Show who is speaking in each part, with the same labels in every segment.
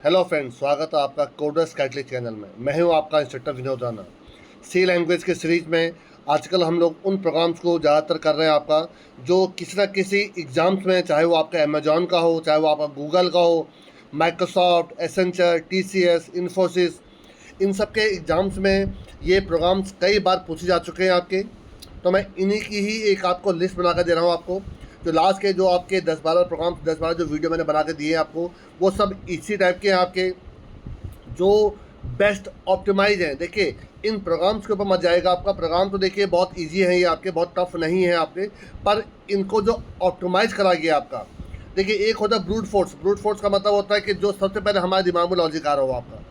Speaker 1: Hello friends, स्वागत है आपका कोडर्स कैटलिस्ट चैनल में। मैं हूं आपका इंस्ट्रक्टर विनोद राणा। सी लैंग्वेज के सीरीज में आजकल हम लोग उन प्रोग्राम्स को ज़्यादातर कर रहे हैं आपका, जो किसी ना किसी एग्ज़ाम्स में, चाहे वो आपका अमेजॉन का हो, चाहे वो आपका गूगल का हो, माइक्रोसॉफ्ट, एसेंचर, टीसीएस, इन्फोसिस, इन सब के एग्ज़ाम्स में ये प्रोग्राम्स कई बार पूछे जा चुके हैं आपके। तो मैं इन्हीं की ही एक आपको लिस्ट बना कर दे रहा हूँ आपको। जो लास्ट के जो आपके 10-12 प्रोग्राम, 10-12 जो वीडियो मैंने बना के दिए हैं आपको, वो सब इसी टाइप के हैं आपके, जो बेस्ट ऑप्टिमाइज हैं। देखिए, इन प्रोग्राम्स के ऊपर मत जाएगा आपका। प्रोग्राम तो देखिए बहुत इजी है, ये आपके बहुत टफ नहीं है आपके, पर इनको जो ऑप्टिमाइज करा गया आपका। देखिए, एक होता है ब्रूट फोर्स। ब्रूट फोर्स का मतलब होता है कि जो सबसे पहले हमारे दिमाग में लॉजिक आ रहा हो आपका,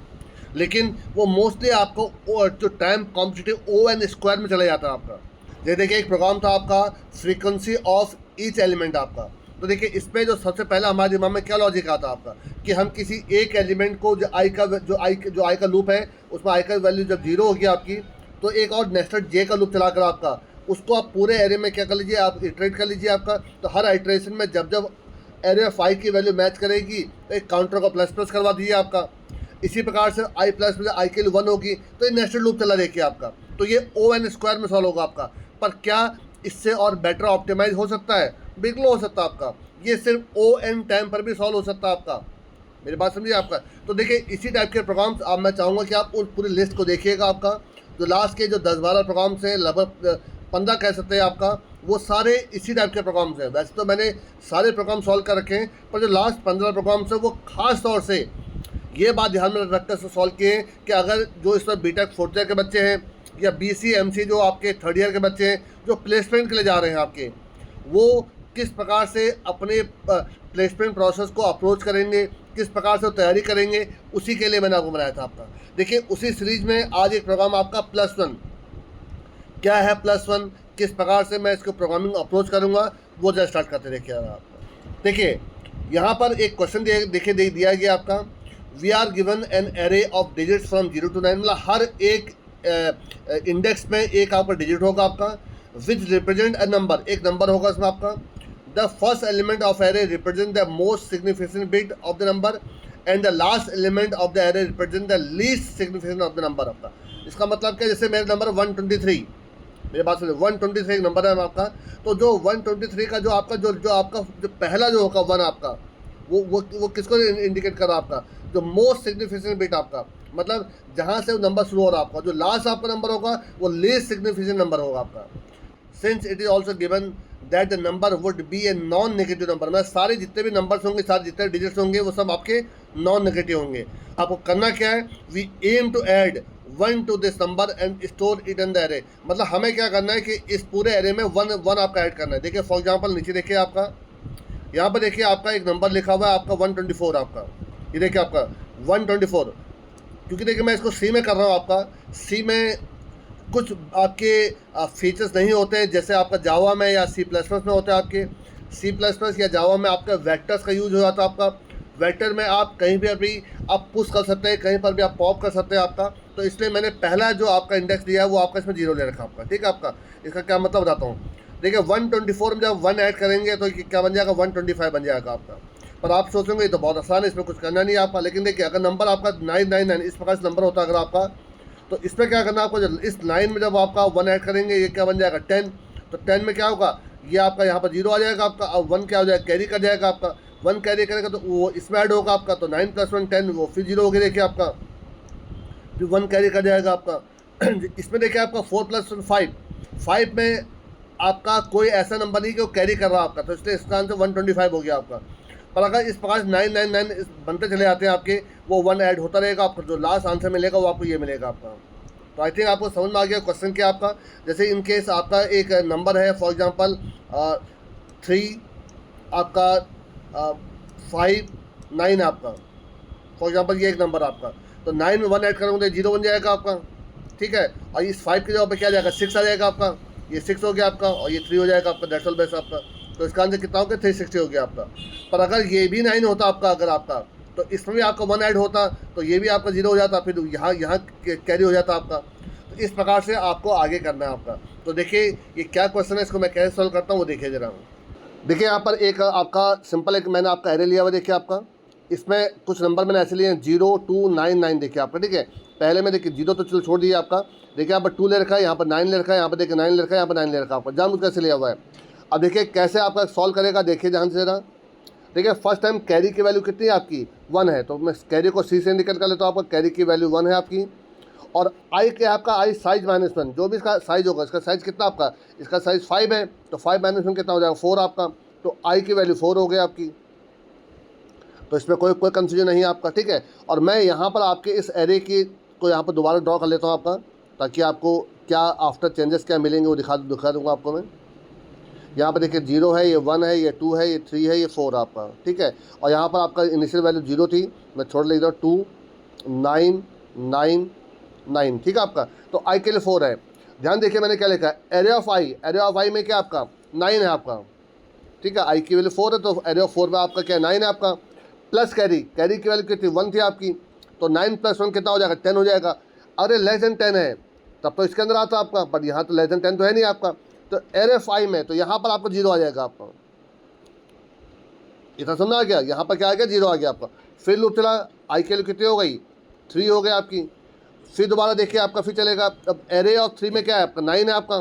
Speaker 1: लेकिन वो मोस्टली आपको जो टाइम कॉम्पिटिटिव O(n)² में चला जाता है आपका। ये देखिए, एक प्रोग्राम था आपका, फ्रीक्वेंसी ऑफ ईच एलिमेंट आपका। तो देखिए, इसमें जो सबसे पहले हमारे दिमाग में क्या लॉजिक आता है आपका, कि हम किसी एक एलिमेंट को, जो आई का लूप है, उसमें आई का वैल्यू जब 0 होगी आपकी, तो एक और नेस्टेड जे का लूप चलाकर आपका उसको आप पूरे एरे में क्या कर लीजिए, आप इटरेट कर लीजिए आपका। तो हर आइट्रेशन में जब जब एरे ऑफ आई की वैल्यू मैच करेगी तो एक काउंटर को प्लस प्लस करवा दीजिए आपका। इसी प्रकार से आई प्लस में आई के लिए 1 होगी तो ये नेस्टेड लूप चला देखिए आपका। तो ये O(n)² में सॉल्व होगा आपका। पर क्या इससे और बेटर ऑप्टिमाइज हो सकता है? बिल्कुल हो सकता है आपका। ये सिर्फ O(n) टाइम पर भी सॉल्व हो सकता है आपका। मेरी बात समझिए आपका। तो देखिए, इसी टाइप के प्रोग्राम्स आप, मैं चाहूँगा कि आप उस पूरी लिस्ट को देखिएगा आपका। जो लास्ट के जो 10-12 प्रोग्राम्स हैं, लगभग 15 कह सकते हैं आपका, वो सारे इसी टाइप के प्रोग्राम्स हैं। वैसे तो मैंने सारे प्रोग्राम सॉल्व कर रखे हैं, पर जो लास्ट 15 प्रोग्राम्स हैं वो खास तौर से ये बात ध्यान में रखकर सॉल्व किए हैं कि अगर जो इस पर बीटेक 4th ईयर के बच्चे हैं, या BC MC जो आपके 3rd ईयर के बच्चे हैं, जो प्लेसमेंट के लिए जा रहे हैं आपके, वो किस प्रकार से अपने प्लेसमेंट प्रोसेस को अप्रोच करेंगे, किस प्रकार से तैयारी करेंगे, उसी के लिए मैंने आपको बनाया था आपका। देखिए, उसी सीरीज में आज एक प्रोग्राम आपका +1। क्या है +1, किस प्रकार से मैं इसको प्रोग्रामिंग अप्रोच करूँगा, वो जरा स्टार्ट करते देखिए आपका। देखिए, यहाँ पर एक क्वेश्चन देखिए दिया गया आपका, we are given an array of digits from 0 to 9। मतलब हर एक इंडेक्स में एक आपका डिजिट होगा आपका, विच रिप्रेजेंट अ नंबर, एक नंबर होगा इसमें आपका। The first element of array represent the most significant bit of the number, and the last element of the array represent the least significant of the number आपका। इसका मतलब क्या, जैसे मेरा नंबर 123, मेरी बात सुनिए, 123 एक नंबर है आपका। तो जो 123 का जो आपका जो पहला जो होगा 1 आपका, वो किसको इंडिकेट कर रहा है आपका, जो मोस्ट सिग्निफिकेंट बिट आपका, मतलब जहाँ से नंबर शुरू हो रहा है आपका, जो लास्ट आपका नंबर होगा वो लीस्ट सिग्निफिकेंट नंबर होगा आपका। Since it is also given that the number would be a non negative number, मतलब सारे जितने भी नंबर्स होंगे, सारे जितने डिजिट्स होंगे, वो सब आपके नॉन नेगेटिव होंगे। आपको करना क्या है, we aim to add 1 to this number and store it in the array. मतलब हमें क्या करना है कि इस पूरे एरे में 1 आपका ऐड करना है। देखिए, फॉर एग्जाम्पल नीचे देखिए आपका, यहाँ पर देखिए आपका एक नंबर लिखा हुआ है आपका 124 आपका। ये देखिए आपका 124, क्योंकि देखिए मैं इसको सी में कर रहा हूँ आपका। सी में कुछ आपके फीचर्स नहीं होते हैं, जैसे आपका जावा में या C++ में होते हैं आपके। C++ या जावा में आपका वेक्टर्स का यूज हो जाता है आपका। वेक्टर में आप कहीं भी अभी आप पुश कर सकते हैं, कहीं पर भी आप पॉप कर सकते हैं आपका। तो इसलिए मैंने पहला जो आपका इंडेक्स दिया है वो आपका इसमें 0 ले रखा आपका, ठीक है आपका। इसका क्या मतलब बताता हूँ। देखिए, 124 में जब 1 ऐड करेंगे तो क्या बन जाएगा, 125 बन जाएगा आपका। पर आप सोचेंगे ये तो बहुत आसान है, इसमें कुछ करना नहीं है आपका। लेकिन देखिए, अगर नंबर आपका 999 इस प्रकार से नंबर होता है अगर आपका, तो इसमें क्या करना है आपको, इस 9 में जब आपका 1 ऐड करेंगे, ये क्या बन जाएगा 10। तो 10 में क्या होगा, ये आपका यहाँ पर 0 आ जाएगा आपका। अब 1 क्या हो जाएगा, कैरी कर जाएगा आपका। 1 कैरी करेगा तो वो इसमें ऐड होगा आपका, तो 9 + 1 10, वो फिर 0 हो गया देखिए आपका, फिर 1 कैरी कर जाएगा आपका। इसमें देखिए आपका 4 + 1 5, 5 में आपका कोई ऐसा नंबर नहीं कि वो कैरी कर रहा है आपका, तो इसलिए इसका आंसर 125 हो गया आपका। पर अगर इस प्रकार 999 बनते चले जाते हैं आपके, वो 1 ऐड होता रहेगा आपको, जो लास्ट आंसर मिलेगा वो आपको ये मिलेगा आपका। तो आई थिंक आपको समझ में आ गया क्वेश्चन क्या आपका। जैसे इन केस आपका एक नंबर है, फॉर एग्जांपल 3 आपका 5 9 आपका, फॉर एग्जांपल ये एक नंबर आपका। तो 9 में 1 ऐड करोगे तो 0 बन जाएगा आपका, ठीक है। और इस 5 की जगह पे क्या आ जाएगा, 6 आ जाएगा आपका। ये 6 हो गया आपका, और ये 3 हो जाएगा आपका। दैट्स ऑल बेस्ट आपका। तो इसका आंसर कितना हो गया, 360 हो गया आपका। पर अगर ये भी 9 होता आपका, अगर आपका, तो इसमें भी आपका 1 ऐड होता, तो ये भी आपका 0 हो जाता, फिर यहाँ कैरी हो जाता आपका। तो इस प्रकार से आपको आगे करना है आपका। तो देखिए, ये क्या क्वेश्चन है, इसको मैं कैसे सॉल्व करता हूँ वो देखिए जरा। देखिए, यहाँ पर एक आपका सिंपल एक मैंने आपका एरे लिया हुआ, देखिए आपका इसमें कुछ नंबर मैंने ऐसे लिए हैं 0299 देखिए आपका, ठीक है। पहले में देखिए 0 तो चलो छोड़ दिए आपका, देखिए यहाँ पर 2 ले रखा है, यहाँ पर 9 ले रखा है, यहाँ पर देखिए 9 ले रखा है, यहाँ पर 9 ले रखा है आपका, जानबूझ कैसे लिया हुआ है। अब देखिए कैसे आपका सॉल्व करेगा, देखिए ध्यान से ज़रा। देखिए फर्स्ट टाइम कैरी की वैल्यू कितनी है आपकी, 1 है, तो मैं कैरी को सी से इंडिकेट कर लेता हूँ, आपका कैरी की वैल्यू 1 है आपकी। और आई के आपका आई साइज -1, जो भी इसका साइज होगा, इसका साइज कितना आपका, इसका साइज 5 है, तो 5 -1 कितना हो जाएगा, 4 आपका, तो आई की वैल्यू 4 हो गई आपकी। तो इसमें कोई कंफ्यूजन नहीं है आपका, ठीक है। और मैं यहाँ पर आपके इस एरे की को यहाँ पर दोबारा ड्रॉ कर लेता हूँ आपका, ताकि आपको क्या आफ्टर चेंजेस क्या मिलेंगे वो दिखा दूँगा आपको मैं। यहाँ पर देखिए 0 है, ये 1 है, ये 2 है, ये 3 है, ये 4 आपका, ठीक है। और यहाँ पर आपका इनिशियल वैल्यू 0 थी, मैं छोड़ ले रहा हूँ 2 9 9 9, ठीक है आपका। तो आई के लिए 4 है। ध्यान देखिए मैंने क्या लिखा है, एरे ऑफ आई में क्या आपका 9 है आपका, ठीक है। आई की वैल्यू 4 है, तो एरे ऑफ 4 में आपका क्या 9 है आपका, प्लस कैरी की वैल्यू कितनी 1 थी आपकी, तो 9 + 1 कितना हो जाएगा, 10 हो जाएगा। अरे लेस देन 10 है तब तो इसके अंदर आता आपका, बट यहाँ तो लेस देन 10 तो है नहीं आपका, तो एरे ऑफ आई में तो यहाँ पर आपको 0 आ जाएगा आपका। इतना समझ आ गया, यहाँ पर क्या आ गया 0 आ गया आपका। फिर लूप चला, आई के लिए कितनी हो गई 3 हो गई आपकी। फिर दोबारा देखिए आपका फिर चलेगा, अब एरे ऑफ 3 में क्या है आपका 9 है आपका,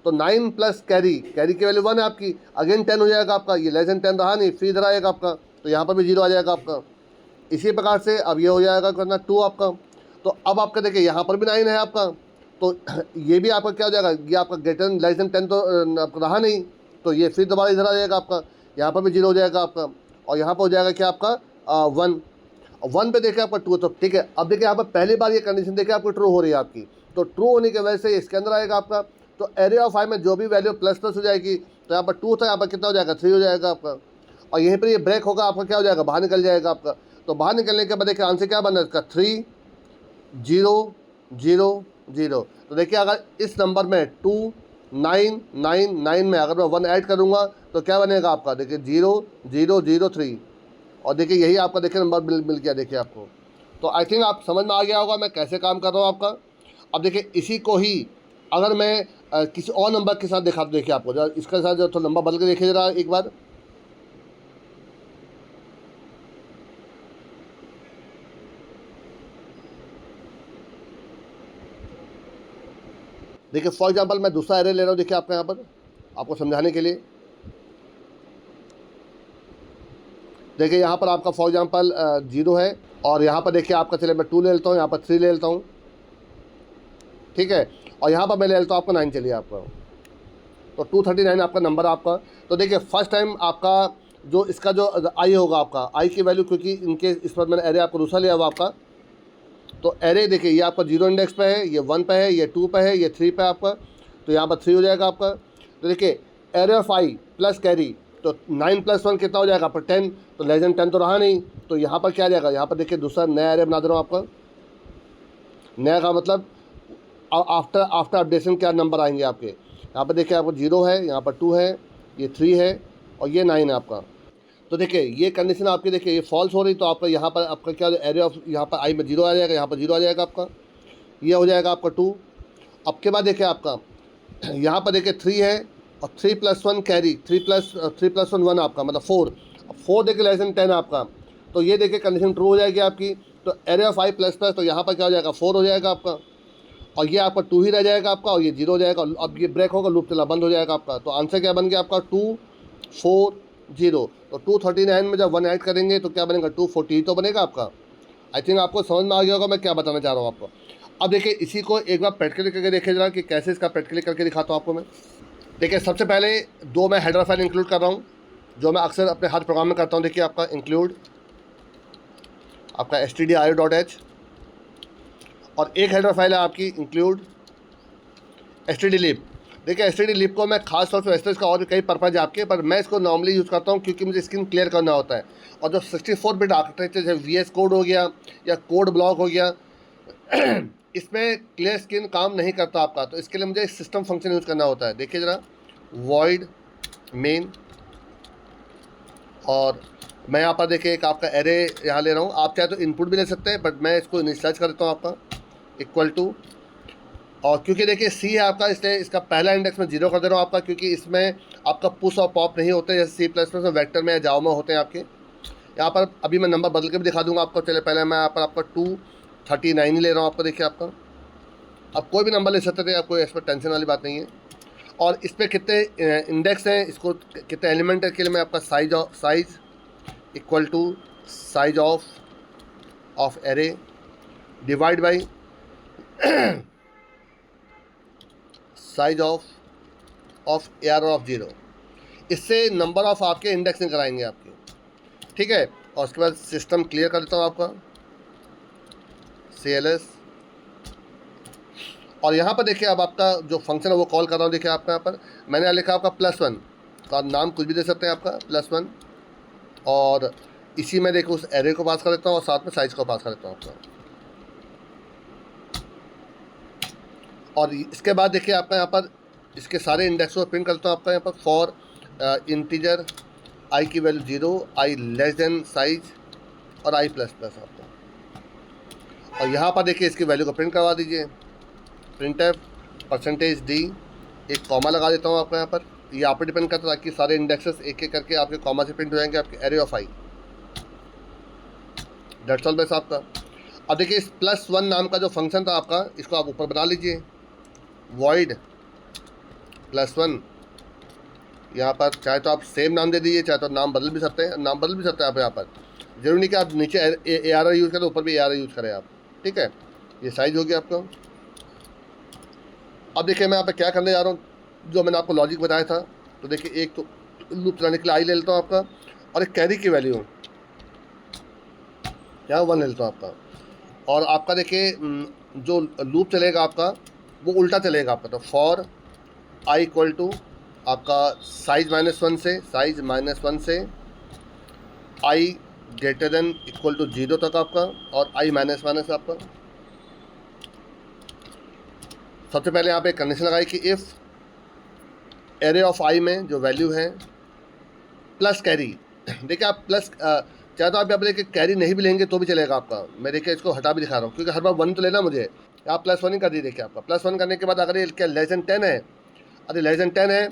Speaker 1: तो 9 प्लस कैरी की वैल्यू 1 है आपकी, अगेन 10 हो जाएगा आपका, ये लेस देन 10 रहा नहीं, फिर इधर आएगा आपका, तो यहाँ पर भी 0 आ जाएगा आपका। इसी प्रकार से अब ये हो जाएगा करना 2 आपका। तो अब आपका देखिए यहाँ पर भी 9 है आपका, तो ये भी आपका क्या हो जाएगा, ये आपका ग्रेटर लेस देन 10 तो आपका रहा नहीं, तो ये फिर दोबारा इधर आ जाएगा आपका, यहाँ पर भी 0 हो जाएगा आपका, और यहाँ पर हो जाएगा क्या आपका 1। 1 पे देखिए आपका 2, तो ठीक है। अब देखिए यहाँ पर पहली बार ये कंडीशन देखिए आपको ट्रू हो रही है आपकी, तो ट्रू होने की वजह से इसके अंदर आएगा आपका। तो एरे ऑफ आई में जो भी वैल्यू प्लस हो जाएगी, तो यहाँ पर 2 था, यहाँ पर कितना हो जाएगा 3 हो जाएगा आपका। और यहीं पर ये ब्रेक होगा आपका, क्या हो जाएगा बाहर निकल जाएगा आपका। तो बाहर निकलने के बाद देखिए आंसर क्या बना इसका 3 0 0 0। तो देखिए अगर इस नंबर में 2 9 9 9 में अगर मैं 1 ऐड करूँगा तो क्या बनेगा आपका, देखिए 0 0 0 3, और देखिए यही आपका देखिए नंबर मिल गया देखिए आपको। तो आई थिंक आप समझ में आ गया होगा मैं कैसे काम कर रहा हूँ आपका। अब देखिए इसी को ही अगर मैं किसी और नंबर के साथ दिखा, देखिए आपको जरा इसके साथ जो तो नंबर बदल के देखिए ज़रा एक बार। देखिए फॉर एग्जांपल मैं दूसरा एरे ले रहा हूँ, देखिए आपका यहाँ पर आपको समझाने के लिए। देखिए यहाँ पर आपका फॉर एग्जांपल 0 है, और यहाँ पर देखिए आपका चले मैं 2 ले लेता हूँ, यहाँ पर 3 ले लेता हूँ, ठीक है। और यहाँ पर मैं ले लेता हूँ आपका 9 चलिए आपका, तो 239 आपका नंबर आपका। तो देखिए फर्स्ट टाइम आपका जो इसका जो आई होगा आपका, आई की वैल्यू क्योंकि इनके इस पर मैंने एरे आपको दूसरा लिया हुआ आपका, तो एरे देखिए ये आपका 0 इंडेक्स पे है, ये 1 पे है, ये 2 पे है, ये 3 पे आपका, तो यहाँ पर 3 हो जाएगा आपका। तो देखिए array of I plus carry, तो 9 + 1 कितना हो जाएगा आपका 10, तो लेस देन 10 तो रहा नहीं, तो यहाँ पर क्या आ जाएगा, यहाँ पर देखिए दूसरा नया एरे बना दे रहा हूँ आपका। नया का मतलब आफ्टर अपडेशन क्या नंबर आएंगे आपके, यहाँ पर देखिए आपको 0 है, यहाँ पर 2 है, ये 3 है, और ये 9 है आपका। तो देखिए ये कंडीशन आपकी देखिए ये फॉल्स हो रही, तो आपका यहाँ पर आपका क्या एरे ऑफ यहाँ पर आई में 0 आ जाएगा, यहाँ पर 0 आ जाएगा आपका, ये हो जाएगा आपका 2। अब के बाद देखिए आपका यहाँ पर देखिए 3 है, और 3 + 1 कैरी 3 + 1 1 आपका मतलब 4। अब 4 देखिए लेस देन 10 आपका, तो ये देखिए कंडीशन ट्रू हो जाएगी आपकी। तो एरे ऑफ आई प्लस, तो यहाँ पर क्या हो जाएगा 4 हो जाएगा आपका, और ये आपका 2 ही रह जाएगा आपका, और ये 0 हो जाएगा। अब ये ब्रेक होगा, लूप चला बंद हो जाएगा आपका। तो आंसर क्या बन गया आपका 2 4 0। तो 239 में जब 1 ऐड करेंगे तो क्या बनेगा 240 तो बनेगा आपका। आई थिंक आपको समझ में आ गया होगा मैं क्या बताना चाह रहा हूँ आपको। अब देखिए इसी को एक बार प्रैक्टिकली करके देखिए जरा कि कैसे इसका प्रैक्टिकली करके दिखाता हूँ आपको मैं। देखिए सबसे पहले 2 मैं हेडर फाइल इंक्लूड कर रहा हूँ, जो मैं अक्सर अपने हर प्रोग्राम में करता हूँ। देखिए आपका इंक्लूड आपका stdio.h, और एक हेडर फाइल है आपकी इंक्लूड stdlib। देखिए stdlib को मैं खास तौर पर वैसे इसका और भी कई पर्पज़ है आपके, पर मैं इसको नॉर्मली यूज़ करता हूँ क्योंकि मुझे स्क्रीन क्लियर करना होता है। और जो 64 बिट आर्किटेक्चर जैसे VS कोड हो गया या कोड ब्लॉक हो गया इसमें क्लियर स्क्रीन काम नहीं करता आपका, तो इसके लिए मुझे सिस्टम फंक्शन यूज़ करना होता है। देखिए ज़रा void main, और मैं यहाँ पर देखिए एक आपका एरे यहाँ ले रहा हूँ। आप चाहे तो इनपुट भी ले सकते हैं, बट मैं इसको इनिशियलाइज कर देता हूँ आपका इक्वल टू, और क्योंकि देखिए सी है आपका इसलिए इसका पहला इंडेक्स में 0 कर दे रहा हूँ आपका, क्योंकि इसमें आपका पुश और पॉप नहीं होते जैसे C++ में वेक्टर में या जावा में होते हैं आपके। यहाँ पर अभी मैं नंबर बदल के भी दिखा दूंगा आपको। चलिए पहले मैं यहाँ पर आपका 239 ही ले रहा हूँ आपको। देखिए आपका, अब कोई भी नंबर ले सकते थे, अब कोई इस पर टेंशन वाली बात नहीं है। और इस पर कितने इंडेक्स हैं, इसको कितने एलिमेंट है के लिए मैं आपका size equal to size of array divide by size of AR of 0। इससे नंबर ऑफ आपके इंडेक्स निकल आएंगे आपके, ठीक है। और उसके बाद सिस्टम क्लियर कर देता हूँ आपका, CLS। और यहाँ पर देखिए अब आपका जो फंक्शन है वो कॉल कर रहा हूँ। देखिए आपका यहाँ पर मैंने लिखा आपका +1, तो आप नाम कुछ भी दे सकते हैं आपका +1, और इसी में देखो उस एरे को पास कर देता हूँ और साथ में साइज को पास कर देता हूँ आपका। और इसके बाद देखिए आपका यहाँ पर इसके सारे इंडेक्स को प्रिंट करता हूँ आपका। यहाँ पर फॉर इंटीजर i की value 0, i less than size और i प्लस आपका। और यहाँ पर देखिए इसकी वैल्यू को प्रिंट करवा दीजिए, printf %d, एक कॉमा लगा देता हूँ आपका यहाँ पर। ये आप पर डिपेंड करता है ताकि सारे इंडेक्सेस एक एक करके आपके कॉमा से प्रिंट हो जाएंगे आपके array of i। That's all base आपका। अब देखिए इस +1 नाम का जो फंक्शन था आपका, इसको आप ऊपर बना लीजिए, void +1। यहाँ पर चाहे तो आप सेम नाम दे दीजिए, चाहे तो नाम बदल भी सकते हैं, आप यहाँ पर। जरूरी नहीं कि आप नीचे AR यूज़ करें, ऊपर भी AR यूज़ करें आप, ठीक है। ये साइज हो गया आपका। अब देखिए मैं यहाँ पर क्या करने जा रहा हूँ, जो मैंने आपको लॉजिक बताया था। तो देखिए एक तो लूप चलाने के लिए आई ले लेता हूँ आपका, और एक कैरी की वैल्यू यहाँ 1 ले लेता हूँ आपका। और आपका देखिए जो लूप चलेगा आपका वो उल्टा चलेगा आपका। तो फॉर i इक्वल टू आपका साइज -1 से i greater than equal to 0 तक आपका, और i माइनस आपका। सबसे पहले यहाँ पे कंडीशन लगाई कि इफ़ एरे ऑफ i में जो वैल्यू है प्लस कैरी। देखिए आप प्लस चाहे तो आप यहाँ पर देखिए कैरी नहीं भी लेंगे तो भी चलेगा आपका। मैं देखिए इसको हटा भी दिखा रहा हूँ क्योंकि हर बार 1 तो लेना मुझे। आप +1 ही कर दी। देखिए आपका +1 करने के बाद अगर ये क्या लेस देन 10 है, अरे लेस देन 10 है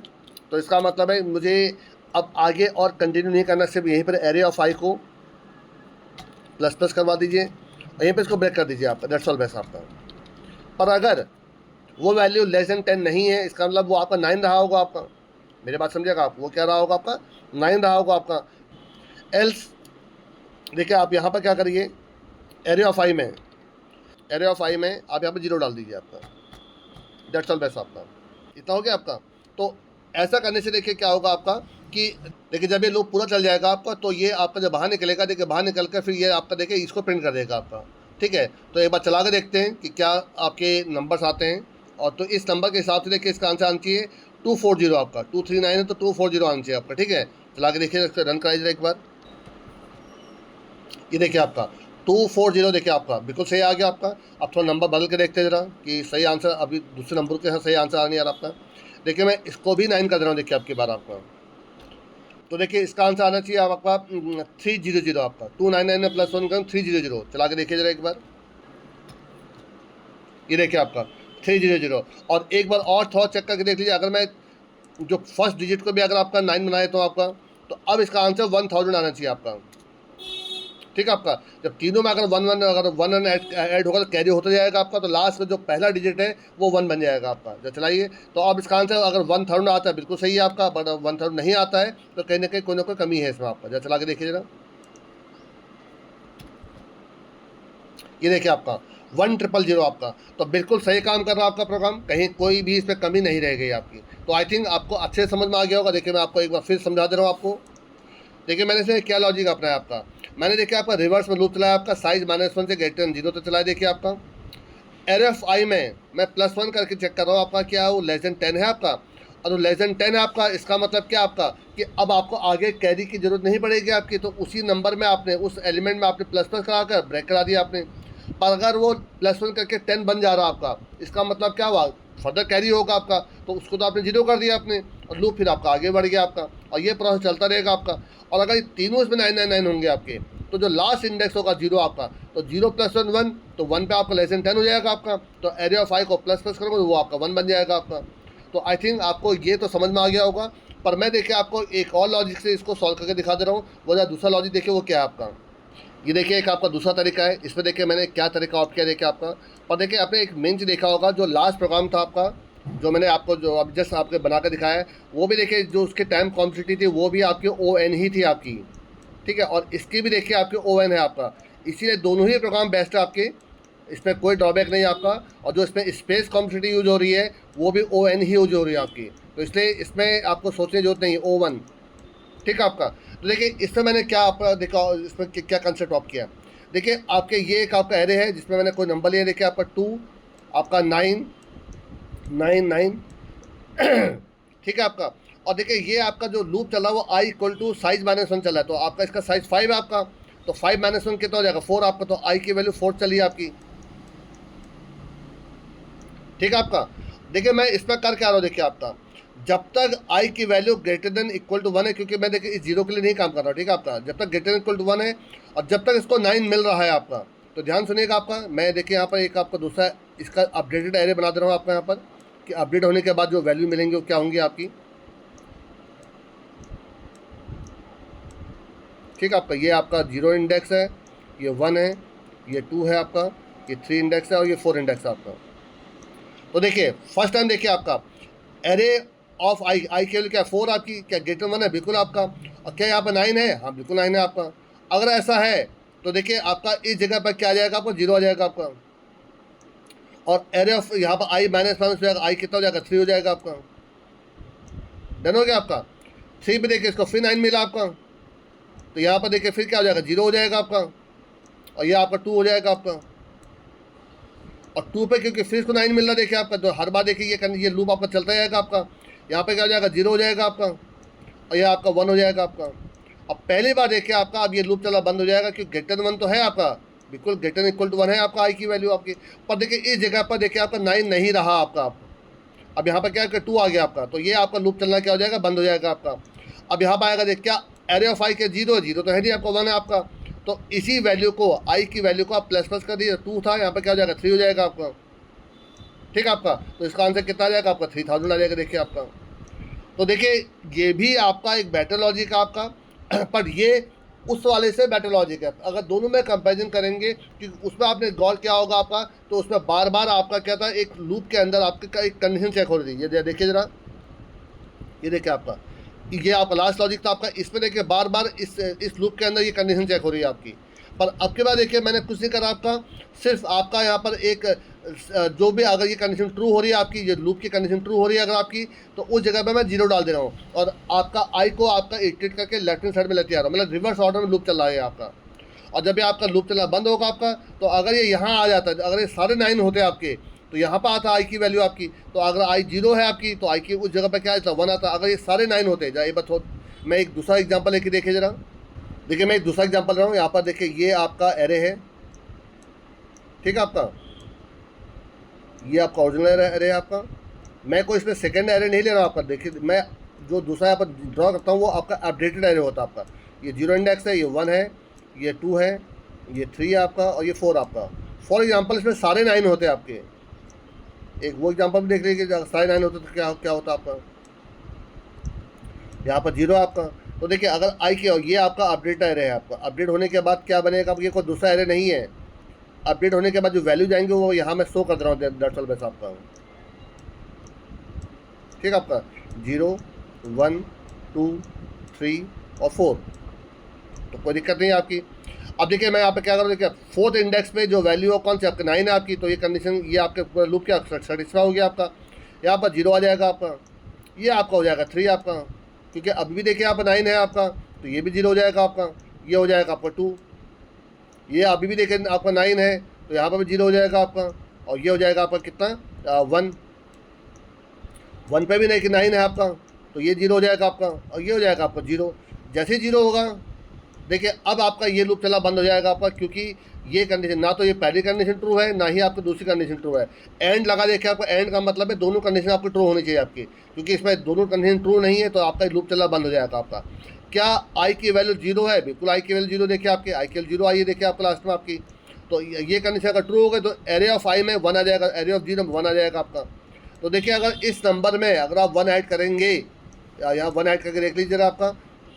Speaker 1: तो इसका मतलब है मुझे अब आगे और कंटिन्यू नहीं करना, सिर्फ यहीं पर एरे ऑफ i को ++ करवा दीजिए और यहीं पर इसको ब्रेक कर दीजिए आप। दैट्स ऑल बेस आपका। पर अगर वो वैल्यू लेस देन 10 नहीं है, इसका मतलब वो आपका 9 रहा होगा आपका। मेरे बात समझिएगा आप, वो क्या रहा होगा आपका, 9 रहा होगा आपका। एल्स देखिए आप यहाँ पर क्या करिए, एरे ऑफ i में आप यहाँ पर 0 डाल दीजिए आपका। दैट्स ऑल बेस आपका। इतना हो गया आपका। तो ऐसा करने से देखिए क्या होगा आपका कि देखिए जब ये लूप पूरा चल जाएगा आपका, तो ये आपका जब बाहर निकलेगा, देखिए बाहर निकल कर फिर ये आपका देखिए इसको प्रिंट कर देगा आपका, ठीक है। तो एक बार चला के देखते हैं कि क्या आपके नंबर्स आते हैं। और तो इस नंबर के हिसाब से देखिए इसका आंसर आना चाहिए 240 आपका। 239 है तो 240 आना चाहिए आपका, ठीक है। चला के देखिए, इसको रन कराइए एक बार। ये देखिए आपका 240 देखिए आपका बिल्कुल सही आ गया आपका। अब थोड़ा नंबर बदल के देखते हैं जरा कि सही आंसर, अभी दूसरे नंबर के साथ सही आंसर आ नहीं आ रहा आपका। देखिए मैं इसको भी 9 कर दे रहा हूँ, देखिए आपकी बार आपका। तो देखिए इसका आंसर आना चाहिए आपका 300 आपका। 299 में +1 करूँ 300। चला के देखिए जरा एक बार। ये देखिए आपका 300। और एक बार और थोड़ा चेक करके देख लीजिए, अगर मैं जो फर्स्ट डिजिट को भी अगर आपका 9 बनाए तो आपका, तो अब इसका आंसर 1000 आना चाहिए आपका, ठीक है आपका। जब तीनों में अगर 1 ऐड होगा तो कैरी होता जाएगा आपका। तो लास्ट में जो पहला डिजिट है वो 1 बन जाएगा आपका। जब चलाइए तो अब इसका आंसर अगर 1000 आता है बिल्कुल सही है आपका, बट 1000 नहीं आता है तो कहीं ना कहीं कोई ना कोई कमी है इसमें आपका। जब चला के देखिए जरा, ये देखिए आपका 1000 आपका। तो बिल्कुल सही काम कर रहा है आपका प्रोग्राम, कहीं कोई भी इसमें कमी नहीं रह गई आपकी। तो आई थिंक आपको अच्छे से समझ में आ गया होगा। देखिए मैं आपको एक बार फिर समझा दे रहा हूँ आपको। देखिए मैंने इसमें क्या लॉजिक अपनाया आपका, मैंने देखिए आपका रिवर्स में लूप चलाया आपका, साइज -1 से ग्रेटर देन 0 तक चलाया। देखिए आपका एरे ऑफ i में मैं +1 करके चेक कर रहा हूँ आपका, क्या वो लेस देन 10 है आपका। और लेस देन 10 है आपका, इसका मतलब क्या आपका कि अब आपको आगे कैरी की जरूरत नहीं पड़ेगी आपकी। तो उसी नंबर में आपने, उस एलिमेंट में आपने ++ करा कर ब्रेक करा दिया आपने। पर अगर वो +1 करके 10 बन जा रहा आपका, इसका मतलब क्या हुआ, फर्दर कैरी होगा आपका। तो उसको तो आपने 0 कर दिया आपने, और लूप फिर आपका आगे बढ़ गया आपका। और ये प्रोसेस चलता रहेगा आपका। और अगर ये तीनों इसमें 999 होंगे आपके, तो जो लास्ट इंडेक्स होगा 0 आपका, तो 0 + 1 1, तो 1 पे आपका लेस देन 10 हो जाएगा आपका। तो एरे ऑफ i को ++ करोगे तो वो आपका 1 बन जाएगा आपका। तो आई थिंक आपको ये तो समझ में आ गया होगा। पर मैं देखिए आपको एक और लॉजिक से इसको सॉल्व करके दिखा दे रहा हूँ। वो जो दूसरा लॉजिक देखिए वो क्या है आपका, ये देखिए एक आपका दूसरा तरीका है। इसमें देखिए मैंने क्या तरीका ऑप्ट किया देखिए आपका। और देखिए आपने एक मेन चीज़ देखा होगा, जो लास्ट प्रोग्राम था आपका, जो मैंने आपको जो अब जस्ट आपके बना कर दिखाया है, वो भी देखिए जो उसके टाइम कॉम्प्लेक्सिटी थी वो भी आपकी ON ही थी आपकी, ठीक है। और इसकी भी देखिए आपकी ON है आपका, इसीलिए दोनों ही प्रोग्राम बेस्ट है आपके, इसमें कोई ड्रॉबैक नहीं है आपका। और जो इसमें स्पेस कॉम्प्लेक्सिटी यूज हो रही है वो भी ON ही यूज हो रही है आपकी, तो इसलिए इसमें आपको सोचने की जरूरत नहीं है, O1, ठीक है आपका। तो देखिए इसमें मैंने क्या आपका देखा, इसमें क्या कंसेप्ट ऑफ किया। देखिए आपके ये एक आपका एरे है जिसमें मैंने कोई नंबर लिया, देखिए आपका 2, आपका 9, 9, 9 ठीक है आपका। और देखिए ये आपका जो लूप चला वो I इक्वल टू साइज -1 चला है, तो आपका इसका साइज 5 है आपका, तो 5 -1 कितना हो जाएगा 4 आपका, तो I की वैल्यू 4 चली है आपकी, ठीक है आपका। देखिए मैं इसमें कर क्या रहा हूँ, देखिए आपका जब तक I की value greater than equal to 1 है, क्योंकि मैं देखिए इस जीरो के लिए नहीं काम कर रहा हूँ, ठीक है आपका, जब तक ग्रेटर देन इक्वल टू 1 है और जब तक इसको 9 मिल रहा है आपका, तो ध्यान सुनिएगा आपका। मैं देखिए यहाँ पर एक आपका दूसरा इसका अपडेटेड एरे बना दे रहा हूँ आपका यहाँ पर, कि अपडेट होने के बाद जो वैल्यू मिलेंगे वो क्या होंगी आपकी, ठीक है आपका। ये आपका 0 इंडेक्स है, ये 1 है, ये 2 है आपका, ये 3 इंडेक्स है और ये 4 इंडेक्स है आपका। तो देखिए फर्स्ट टाइम देखिए आपका एरे ऑफ आई की वैल्यू क्या 4 आपकी, क्या ग्रेटर 1 है, बिल्कुल आपका। और क्या यहाँ पर 9 है, हाँ बिल्कुल 9 है आपका। अगर ऐसा है तो देखिए आपका इस जगह पर क्या आ जाएगा, आपका 0 आ जाएगा आपका। और एरे ऑफ यहाँ पर I माइनस हो जाएगा, I कितना हो जाएगा 3 हो जाएगा आपका, डन हो गया आपका। 3 पे देखिए इसको फिर 9 मिला आपका, तो यहाँ पर देखिए फिर क्या हो जाएगा 0 हो जाएगा आपका, और ये आपका 2 हो जाएगा आपका। और 2 पे क्योंकि फिर इसको 9 मिल रहा देखिए आपका, तो हर बार देखिए ये लूप आपका चलता जाएगा आपका। यहाँ पे क्या हो जाएगा 0 हो जाएगा आपका, और ये आपका 1 हो जाएगा आपका। अब पहली बार देखिए आपका अब ये लूप चला बंद हो जाएगा, क्योंकि ग्रेटर 1 तो है आपका, बिल्कुल ग्रेटर इक्वल टू 1 है आपका I की वैल्यू आपकी। पर देखिए इस जगह पर देखिए आपका 9 नहीं रहा आपका, अब यहाँ पर क्या है 2 आ गया आपका, तो ये आपका लूप चलना क्या हो जाएगा, बंद हो जाएगा आपका। अब यहाँ पर आएगा देख क्या एरे ऑफ I के 0 तो है नहीं आपका, 1 है आपका। तो इसी वैल्यू को I की वैल्यू को आप प्लस प्लस कर दिए, 2 था, यहाँ पर क्या हो जाएगा 3 हो जाएगा आपका, ठीक है आपका। तो इसका आंसर कितना आ जाएगा आपका 3000 आ जाएगा देखिए आपका। तो देखिए ये भी आपका एक बेटर लॉजिक है आपका पर ये उस वाले से बेटर लॉजिक है। अगर दोनों में कंपैरिजन करेंगे, क्योंकि उसमें आपने गौर किया होगा आपका, तो उसमें बार बार आपका क्या था, एक लूप के अंदर आपके एक कंडीशन चेक हो रही थी। ये देखिए ज़रा, ये देखिए आपका, ये आपका लास्ट लॉजिक था आपका, इसमें देखिए बार बार इस लूप के अंदर ये कंडीशन चेक हो रही है आपकी। पर अब के बाद देखिए मैंने कुछ नहीं करा आपका, सिर्फ आपका यहाँ पर एक जो भी अगर ये कंडीशन ट्रू हो रही है आपकी, ये लूप की कंडीशन ट्रू हो रही है अगर आपकी, तो उस जगह पे मैं 0 डाल दे रहा हूँ, और आपका I को आपका इटरेट करके लेफ्ट हैंड साइड में लेते आ रहा हूँ, मतलब रिवर्स ऑर्डर में लूप चल रहा है आपका। और जब ये आपका लूप चलना बंद होगा आपका, तो अगर ये यहाँ आ जाता है, अगर ये सारे 9 होते आपके, तो यहाँ पर आता I की वैल्यू आपकी, तो अगर I 0 है आपकी, तो I की उस जगह पर क्या आता 1 आता। अगर ये सारे 9 होते जाए, मैं एक दूसरा एग्जाम्पल लेके देखिए ज़रा, देखिए मैं एक दूसरा एग्जाम्पल रहा हूँ। यहाँ पर देखिए ये आपका एरे है, ठीक है आपका, ये आपका ओरिजिनल एरे है आपका। मैं कोई इसमें सेकंड एरे नहीं ले रहा हूँ आपका। देखिए मैं जो दूसरा यहाँ पर ड्रॉ करता हूँ वो आपका अपडेटेड एरे होता है आपका। ये 0 इंडेक्स है, ये 1 है, ये 2 है, ये 3 है आपका, और ये 4 आपका। फॉर एग्जाम्पल इसमें सारे 9 होते हैं आपके। एक वो एग्जाम्पल भी देख लीजिए, सारे 9 होते तो क्या होता आपका, यहाँ पर 0 आपका। तो देखिए अगर I के, और ये आपका अपडेट एरे है आपका, अपडेट होने के बाद क्या बनेगा, ये कोई दूसरा एरे नहीं है। अपडेट होने के बाद जो वैल्यू जाएंगे वो यहाँ मैं शो कर दे रहा हूँ दरअसल बस आपका, ठीक है आपका 0, 1, 2, 3 और 4, तो कोई दिक्कत नहीं है आपकी। अब देखिए मैं यहाँ पे क्या कर रहा हूँ, देखिए 4th इंडेक्स पे जो वैल्यू है कौन सी आपका 9 है आपकी, तो ये कंडीशन ये आपके लूप क्या सेटिस्फाई हो गया आपका। यहाँ पर 0 आ जाएगा आपका, ये आपका हो जाएगा 3 आपका, क्योंकि अभी भी देखिए यहाँ पर 9 है आपका, तो ये भी 0 हो जाएगा आपका, ये हो जाएगा आपका 2, ये अभी भी देखिए आपका 9 है, तो यहाँ पर भी 0 हो जाएगा आपका, और ये हो जाएगा आपका कितना 1 पे भी नहीं कि 9 है आपका, तो ये 0 हो जाएगा आपका, और ये हो जाएगा आपका 0। जैसे ही 0 होगा देखिए अब आपका ये लूप चला बंद हो जाएगा आपका, क्योंकि ये कंडीशन ना तो ये पहली कंडीशन ट्रू है, ना ही आपकी दूसरी कंडीशन ट्रू है। एंड लगा देखिए आपका, एंड का मतलब है दोनों कंडीशन आपकी ट्रू होनी चाहिए आपकी, क्योंकि इसमें दोनों कंडीशन ट्रू नहीं है तो आपका लूप चला बंद हो जाएगा आपका। क्या I की वैल्यू 0 है, बिल्कुल I की वैल्यू 0 देखिए आपके, I की वैल्यू 0 आई है देखिए आपका लास्ट में आपकी। तो ये कंडीशन अगर ट्रू हो गई तो एरे ऑफ I में 1 आ जाएगा, एरे ऑफ 0 में 1 आ जाएगा आपका। तो देखिए अगर इस नंबर में अगर आप 1 ऐड करेंगे यहाँ 1 ऐड करके देख लीजिए जरा आपका।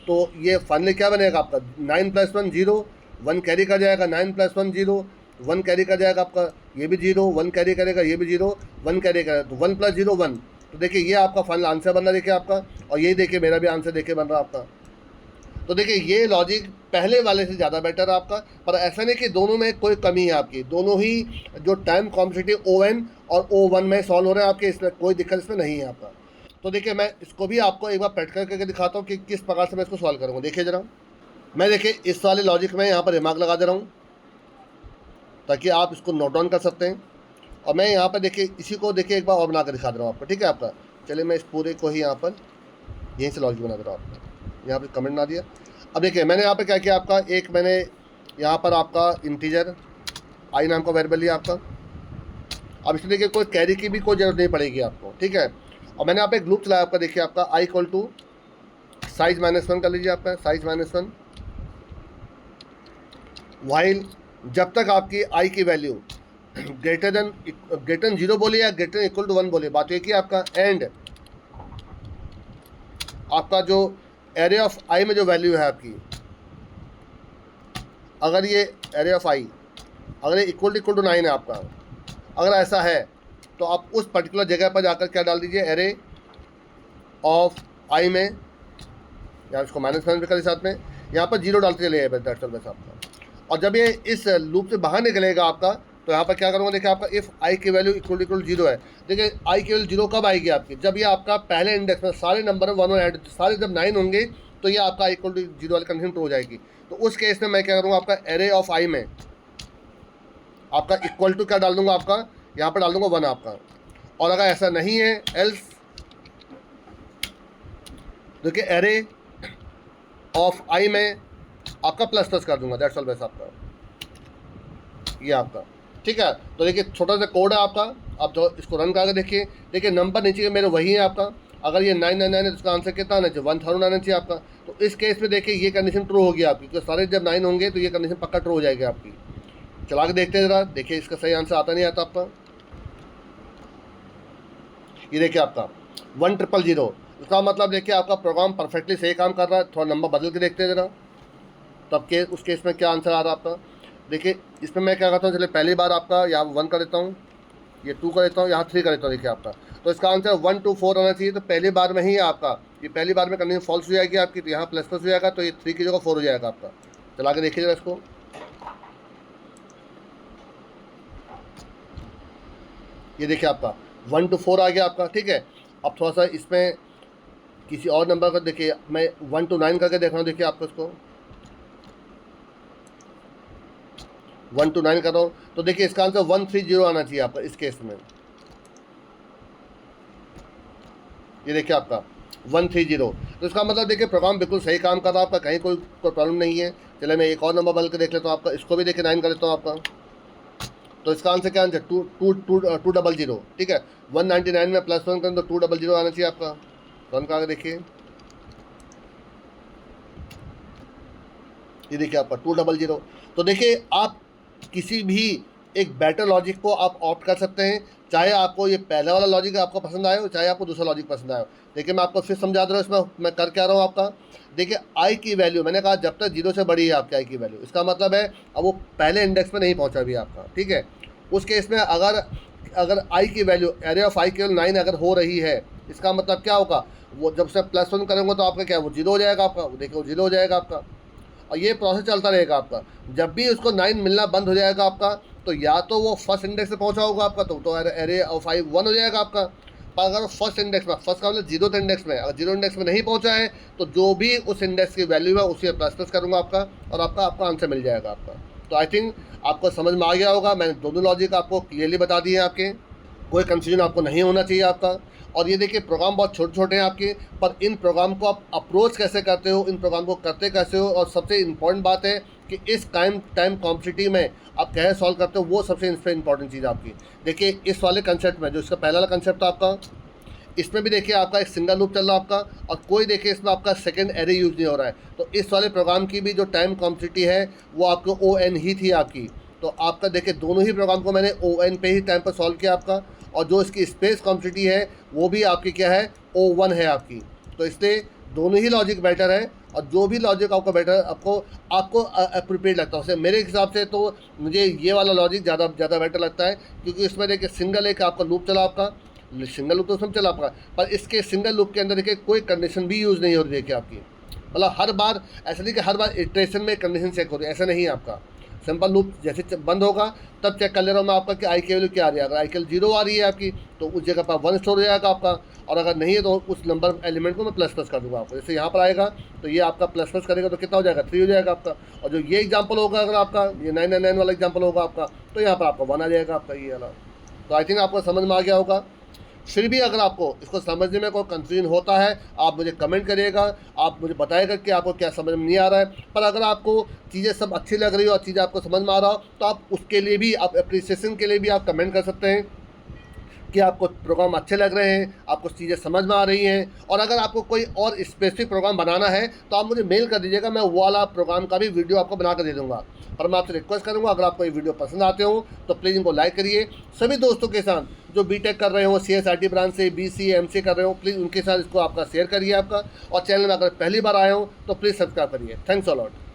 Speaker 1: तो ये फाइनली क्या बनेगा आपका 9 + 1 0, 1 कैरी कर जाएगा, 9 + 1 0, 1 कैरी कर जाएगा आपका, ये भी 0, 1 कैरी करेगा, ये भी 0, 1 कैरी करेगा, तो 1 + 0 1। तो देखिए ये आपका फाइनल आंसर बन रहा देखिए आपका, और यही देखिए मेरा भी आंसर देखिए बन रहा आपका। तो देखिए ये लॉजिक पहले वाले से ज़्यादा बेटर है आपका, पर ऐसा नहीं कि दोनों में कोई कमी है आपकी, दोनों ही जो टाइम कॉम्पिटिटिव ON और O1 में सॉल्व हो रहे हैं आपके, इसमें कोई दिक्कत इसमें नहीं है आपका। तो देखिए मैं इसको भी आपको एक बार प्रैक्टिकल करके दिखाता हूँ कि किस प्रकार से मैं इसको सॉल्व करूँगा। देखिए ज़रा, मैं देखिए इस वाले लॉजिक में यहाँ पर दिमाग लगा दे रहा हूँ ताकि आप इसको नोट डाउन कर सकते हैं। और मैं यहाँ पर देखिए इसी को देखिए एक बार और बना कर दिखा दे रहा हूँ आपको, ठीक है आपका। चलिए मैं इस पूरे को ही यहाँ पर यहीं से लॉजिक बना दे रहा हूँ आपको, यहाँ पर कमेंट ना दिया। अब देखिए मैंने यहाँ पर क्या किया आपका, एक मैंने यहाँ पर आपका इंटीजर आई नाम का वेरिएबल लिया आपका। अब इसमें देखिए कोई कैरी की भी कोई ज़रूरत नहीं पड़ेगी आपको, ठीक है। और मैंने यहाँ पे एक लूप चलाया आपका, देखिए आपका i = साइज -1 कर लीजिए आपका, साइज -1 वाइल जब तक आपकी i की वैल्यू ग्रेटर देन 0 बोले या ग्रेटर देन इक्वल टू 1 बोले, बात एक ही आपका। एंड आपका जो एरे ऑफ i में जो वैल्यू है आपकी, अगर ये एरे ऑफ i अगर ये इक्वल टू 9 है आपका, अगर ऐसा है तो आप उस पर्टिकुलर जगह पर जाकर क्या डाल दीजिए, एरे ऑफ i में, या इसको -1 भी करें साथ में, यहाँ पर 0 डालते चले बस, दैट्स ऑल बस आपका। और जब ये इस लूप से बाहर निकलेगा आपका, तो यहाँ पर क्या करूँगा, देखिए आपका इफ़ i की वैल्यू इक्वल टू 0 है। देखिए i की वैल्यू 0 कब आएगी आपकी, जब ये आपका पहले इंडेक्स में सारे नंबर 1 ऐड, सारे जब 9 होंगे तो ये आपका i = 0 वाली कंडीशन ट्रू हो जाएगी। तो उस केस में मैं क्या करूँगा, आपका एरे ऑफ i में आपका इक्वल टू क्या डाल दूंगा आपका, यहाँ पर डाल दूंगा 1 आपका। और अगर ऐसा नहीं है एल्स, देखिए एरे ऑफ i में आपका ++ कर दूंगा, दैट्स ऑल बस आपका, ये आपका, ठीक है। तो देखिए छोटा सा कोड है आपका, आप जो इसको रन करके देखिए नंबर नीचे मेरे वही है आपका। अगर ये 999 है तो इसका आंसर कितना आना चाहिए, 1000 आना चाहिए आपका। तो इस केस में देखिए ये कंडीशन ट्रू होगी आपकी, क्योंकि सारे जब 9 होंगे तो ये कंडीशन पक्का ट्रू हो जाएगी आपकी। चला के देखते हैं ज़रा, देखिए इसका सही आंसर आता नहीं आता आपका। ये देखिए आपका 1000, इसका मतलब देखिए आपका प्रोग्राम परफेक्टली सही काम कर रहा है। थोड़ा नंबर बदल के देखते हैं ज़रा, तब के उस केस में क्या आंसर आ रहा है आपका। देखिए इसमें मैं क्या करता हूँ, चलिए पहली बार आपका यहाँ 1 कर देता हूँ, ये 2 कर देता हूँ, यहाँ 3 कर देता हूँ। देखिए आपका तो इसका आंसर 1 2 4 आना चाहिए। तो पहली बार में ही आपका ये पहली बार में कंडीशन फॉल्स हो जाएगी आपकी, तो यहाँ ++ हो जाएगा, तो ये 3 की जगह 4 हो जाएगा आपका। चला के देखिए जरा इसको, ये देखिए आपका 1 to 4 आ गया आपका, ठीक है। अब थोड़ा सा इसमें किसी और नंबर का देखिए, मैं 1 to 9 करके देख रहा हूँ, देखिए आपको इसको 1 to 9 कर रहा हूँ। तो देखिए इसका आंसर 130 आना चाहिए आपका इस केस में। ये देखिए आपका 130, तो इसका मतलब देखिए प्रोग्राम बिल्कुल सही काम कर रहा है आपका, कहीं कोई प्रॉब्लम नहीं है। चलिए मैं एक और नंबर बदल के देख लेता हूँ आपका, इसको भी देखिए 9 कर लेता हूँ आपका। तो इसका आंसर क्या आंसर 200, ठीक है। 199 में +1 करें तो 200 आना चाहिए आपका। रन करके देखिए, ये देखिए आपका 200। तो देखिए आप किसी भी एक बेटर लॉजिक को आप ऑप्ट कर सकते हैं, चाहे आपको ये पहला वाला लॉजिक आपको पसंद आए हो, चाहे आपको दूसरा लॉजिक पसंद आए हो। देखिए मैं आपको फिर समझा दे रहा हूँ, इसमें मैं कर क्या रहा हूँ आपका। देखिए i की वैल्यू मैंने कहा जब तक 0 से बड़ी है आपकी i की वैल्यू, इसका मतलब है अब वो पहले इंडेक्स में नहीं पहुँचा अभी आपका, ठीक है। उस केस में अगर i की वैल्यू एरे ऑफ i केवल 9 अगर हो रही है, इसका मतलब क्या होगा, वो जब से +1 करेंगे तो आपका क्या वो 0 हो जाएगा आपका। देखिए वो 0 हो जाएगा आपका, और ये प्रोसेस चलता रहेगा आपका। जब भी उसको 9 मिलना बंद हो जाएगा आपका, तो या तो वो फर्स्ट इंडेक्स पे पहुंचा होगा आपका, तो एरे ऑफ i 1 हो जाएगा आपका। पर अगर फर्स्ट इंडेक्स में, फर्स्ट का मतलब 0th इंडेक्स में, अगर 0 इंडेक्स में नहीं पहुंचा है तो जो भी उस इंडेक्स की वैल्यू है उसी ++ करूँगा आपका, और आपका आंसर मिल जाएगा आपका। तो आई थिंक आपको समझ में आ गया होगा, मैंने दोनों लॉजिक आपको क्लियरली बता दिए हैं आपके, कोई कंफ्यूजन आपको नहीं होना चाहिए आपका। और ये देखिए प्रोग्राम बहुत छोटे छोटे हैं आपके, पर इन प्रोग्राम को आप अप्रोच कैसे करते हो, इन प्रोग्राम को करते कैसे हो, और सबसे इम्पॉर्टेंट बात है कि इस टाइम कॉम्पिटिटिव में आप कैसे सॉल्व करते हो, वो सबसे इम्पॉर्टेंट चीज़ आपकी। देखिए इस वाले कंसेप्ट में, जो इसका पहला वाला कंसेप्ट था आपका, इसमें भी देखिए आपका एक सिंगल लूप चल रहा है आपका, और कोई देखिए इसमें आपका सेकंड एरे यूज़ नहीं हो रहा है। तो इस वाले प्रोग्राम की भी जो टाइम कॉम्पिटिटिव है वो आपको ON ही थी आपकी। तो आपका देखिए दोनों ही प्रोग्राम को मैंने ON पे ही टाइम पर सॉल्व किया आपका, और जो इसकी स्पेस कॉम्पिटिटिव है वो भी आपकी क्या है O1 है आपकी। तो इसलिए दोनों ही लॉजिक बेटर है, और जो भी लॉजिक आपको बेटर आपको आपको अप्रोप्रिएट लगता है उसे, मेरे हिसाब से तो मुझे ये वाला लॉजिक ज़्यादा बेटर लगता है, क्योंकि इसमें देखिए सिंगल एक आपका लूप चला आपका, सिंगल लूप तो उसमें चला आपका, पर इसके सिंगल लूप के अंदर देखिए कोई कंडीशन भी यूज़ नहीं हो रही देखिए आपकी, मतलब हर बार ऐसा नहीं कि हर बार इटरेशन में कंडीशन चेक हो रही है, ऐसा नहीं है आपका। सिंपल लूप जैसे बंद होगा तब चेक कर ले रहा हूँ मैं आपका कि आई की वैल्यू क्या आ रही है, अगर आई की वैल्यू 0 आ रही है आपकी तो उस जगह पर 1 स्टोर हो जाएगा आपका, और अगर नहीं है तो उस नंबर एलिमेंट को मैं प्लस प्लस कर दूँगा आपको, जैसे यहाँ पर आएगा तो ये आपका प्लस प्लस करेगा तो कितना हो जाएगा 3 हो जाएगा आपका, और जो ये एग्जाम्पल होगा अगर आपका ये 999 वाला एग्जाम्पल होगा आपका तो यहाँ पर आपका 1 आ जाएगा आपका ये वाला। तो आई थिंक आपको समझ में आ गया होगा। फिर भी अगर आपको इसको समझने में कोई कंफ्यूजन होता है आप मुझे कमेंट करिएगा, आप मुझे बताइएगा कि आपको क्या समझ में नहीं आ रहा है, पर अगर आपको चीज़ें सब अच्छी लग रही हो और चीज़ें आपको समझ में आ रहा हो तो आप उसके लिए भी, आप अप्रिसिएशन के लिए भी आप कमेंट कर सकते हैं कि आपको प्रोग्राम अच्छे लग रहे हैं, आपको चीज़ें समझ में आ रही हैं, और अगर आपको कोई और स्पेसिफिक प्रोग्राम बनाना है तो आप मुझे मेल कर दीजिएगा, मैं वो वाला प्रोग्राम का भी वीडियो आपको बना कर दे दूँगा। पर मैं आपसे रिक्वेस्ट करूँगा अगर आपको ये वीडियो पसंद आते हो तो प्लीज़ इनको लाइक करिए, सभी दोस्तों के साथ जो बीटेक कर रहे हो, CSIT ब्रांच से BCA MCA कर रहे हो, प्लीज़ उनके साथ इसको आपका शेयर करिए आपका, और चैनल में अगर पहली बार आए हो तो प्लीज़ सब्सक्राइब करिए। Thanks a lot.